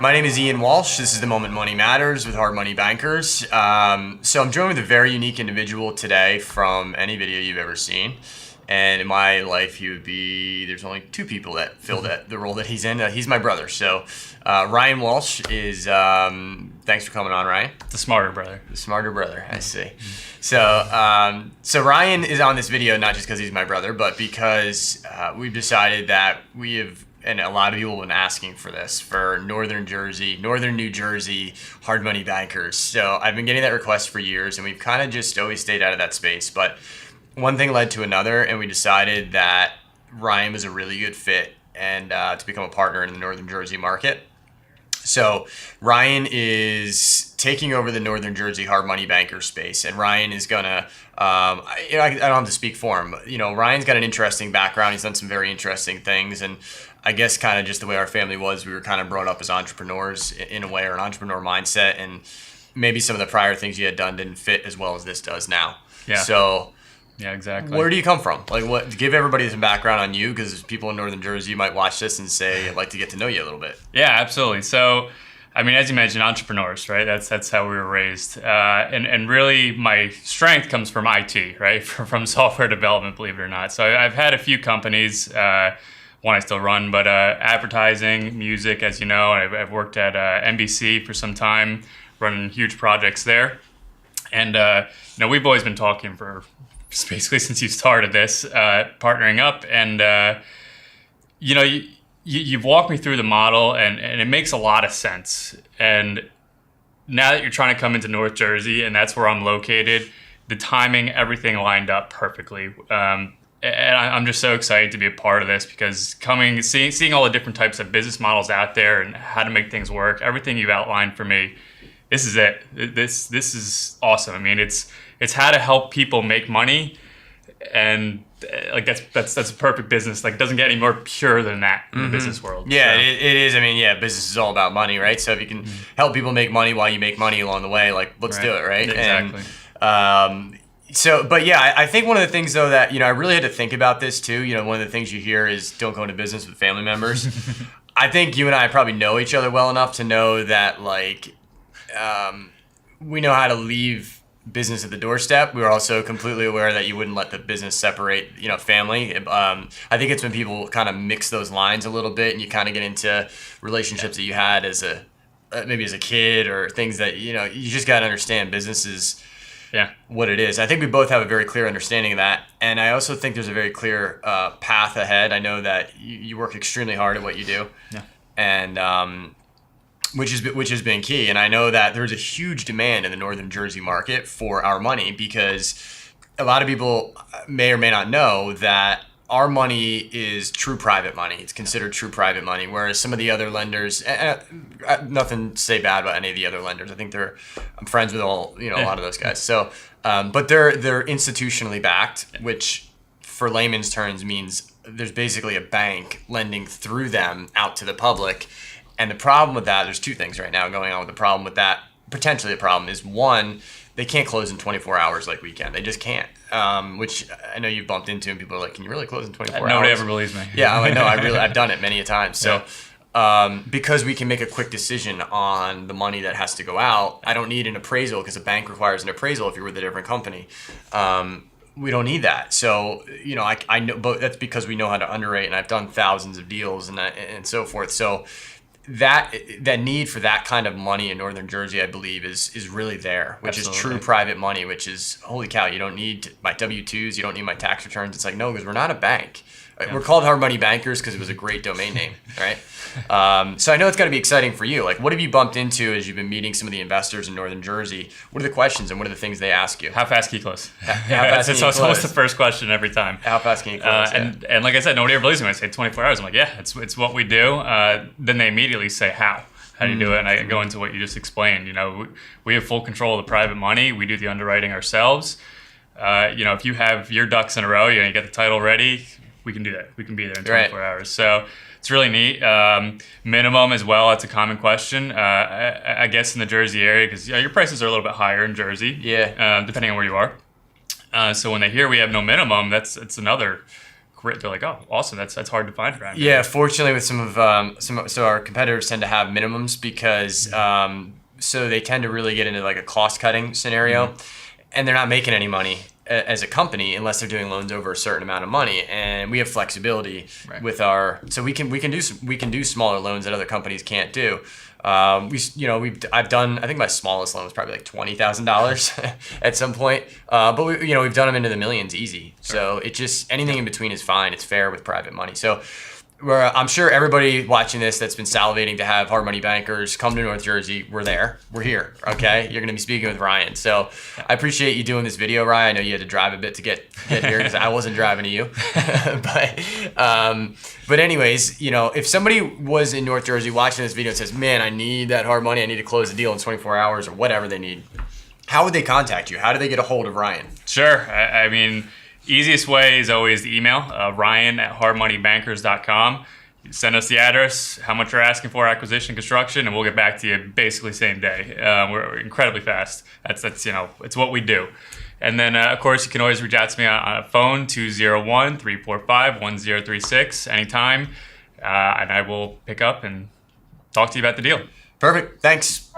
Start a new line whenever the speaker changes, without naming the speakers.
My name is Ryan Walsh. This is the Moment Money Matters with Hard Money Bankers. So I'm joined with a very unique individual today from any video you've ever seen. And in my life, there's only two people that fill the role that he's in. He's my brother. So Ryan Walsh is, thanks for coming on, Ryan.
The smarter brother.
The smarter brother, I see. So Ryan is on this video not just because he's my brother, but because we've decided that we have, and a lot of people have been asking for this, for Northern New Jersey hard money bankers. So I've been getting that request for years, and we've kind of just always stayed out of that space. But one thing led to another, and we decided that Ryan was a really good fit and to become a partner in the Northern Jersey market. So Ryan is taking over the Northern Jersey hard money banker space, and Ryan is gonna. I don't have to speak for him, but Ryan's got an interesting background. He's done some very interesting things, and I guess kind of just the way our family was, we were kind of brought up as entrepreneurs in a way, or an entrepreneur mindset, and maybe some of the prior things you had done didn't fit as well as this does now.
Yeah.
So.
Yeah, exactly.
Where do you come from? Give everybody some background on you, because people in Northern Jersey might watch this and say, I'd like to get to know you a little bit.
Yeah, absolutely. So, I mean, as you mentioned, entrepreneurs, right? That's how we were raised. And really my strength comes from IT, right? From software development, believe it or not. So I've had a few companies, one I still run, but advertising, music, as you know, I've worked at NBC for some time, running huge projects there. And, we've always been talking for basically since you started this, partnering up, and you've walked me through the model, and it makes a lot of sense. And now that you're trying to come into North Jersey, and that's where I'm located, the timing, everything lined up perfectly. And I'm just so excited to be a part of this, because seeing all the different types of business models out there and how to make things work, everything you've outlined for me, this is it. This is awesome. I mean, it's how to help people make money, and that's a perfect business. It doesn't get any more pure than that in the business world.
Yeah,
so.
it is. I mean, business is all about money, right? So if you can help people make money while you make money along the way, let's do it, right?
Exactly.
And, I think one of the things though that I really had to think about this too. One of the things you hear is don't go into business with family members. I think you and I probably know each other well enough to know that we know how to leave business at the doorstep. We were also completely aware that you wouldn't let the business separate, family. I think it's when people kind of mix those lines a little bit, and you kind of get into relationships that you had as maybe as a kid, or things that, you just got to understand business is what it is. I think we both have a very clear understanding of that. And I also think there's a very clear path ahead. I know that you work extremely hard at what you do.
Yeah.
And, which has been key. And I know that there's a huge demand in the Northern Jersey market for our money, because a lot of people may or may not know that our money is true private money. It's considered true private money, whereas some of the other lenders, nothing to say bad about any of the other lenders. I think I'm friends with a lot of those guys. So, but they're institutionally backed, which for layman's terms means there's basically a bank lending through them out to the public. And the problem with that, there's two things right now going on with the problem with that. Potentially the problem is, one, they can't close in 24 hours like we can. They just can't, which I know you've bumped into, and people are like, can you really close in 24 hours?
Nobody ever believes me.
Yeah, I know. I've done it many a time. So because we can make a quick decision on the money that has to go out, I don't need an appraisal, because a bank requires an appraisal if you're with a different company. We don't need that. So, I know, but that's because we know how to underwrite, and I've done thousands of deals and so forth. So that need for that kind of money in Northern Jersey, I believe, is really there, which
Absolutely.
is true private money, which is, holy cow, you don't need my W-2s, you don't need my tax returns. It's no, because we're not a bank. Yeah. We're called Hard Money Bankers because it was a great domain name, right? So I know it's got to be exciting for you. What have you bumped into as you've been meeting some of the investors in Northern Jersey? What are the questions, and what are the things they ask you?
How fast can you close?
How fast can you close?
It's almost the first question every time.
How fast can you close?
And like I said, nobody ever believes me. I say 24 hours. I'm like, yeah, it's what we do. Then they immediately say, how do you do it? And I go into what you just explained. We have full control of the private money. We do the underwriting ourselves. If you have your ducks in a row, you get the title ready, we can do that. We can be there in 24 hours. So it's really neat. Minimum as well, that's a common question. I guess in the Jersey area, because your prices are a little bit higher in Jersey, depending on where you are. So when they hear we have no minimum, it's another great. They're like, oh, awesome. That's hard to find around here.
Yeah, fortunately, with so our competitors tend to have minimums because so they tend to really get into like a cost cutting scenario, and they're not making any money as a company unless they're doing loans over a certain amount of money. And we have flexibility with so we can do smaller loans that other companies can't do. I've done, I think my smallest loan was probably like $20,000 at some point. But we've done them into the millions easy. So it just, anything in between is fine. It's fair with private money. So I'm sure everybody watching this that's been salivating to have hard money bankers come to North Jersey. We're there. We're here. Okay. You're going to be speaking with Ryan. So I appreciate you doing this video, Ryan. I know you had to drive a bit to get here because I wasn't driving to you. But anyways, if somebody was in North Jersey watching this video and says, man, I need that hard money. I need to close the deal in 24 hours or whatever they need. How would they contact you? How do they get a hold of Ryan?
Sure. I mean, easiest way is always the email, ryan@hardmoneybankers.com. Send us the address, how much you're asking for, acquisition, construction, and we'll get back to you basically same day. We're incredibly fast. That's it's what we do. And then, of course, you can always reach out to me on a phone, 201-345-1036, anytime, and I will pick up and talk to you about the deal.
Perfect. Thanks.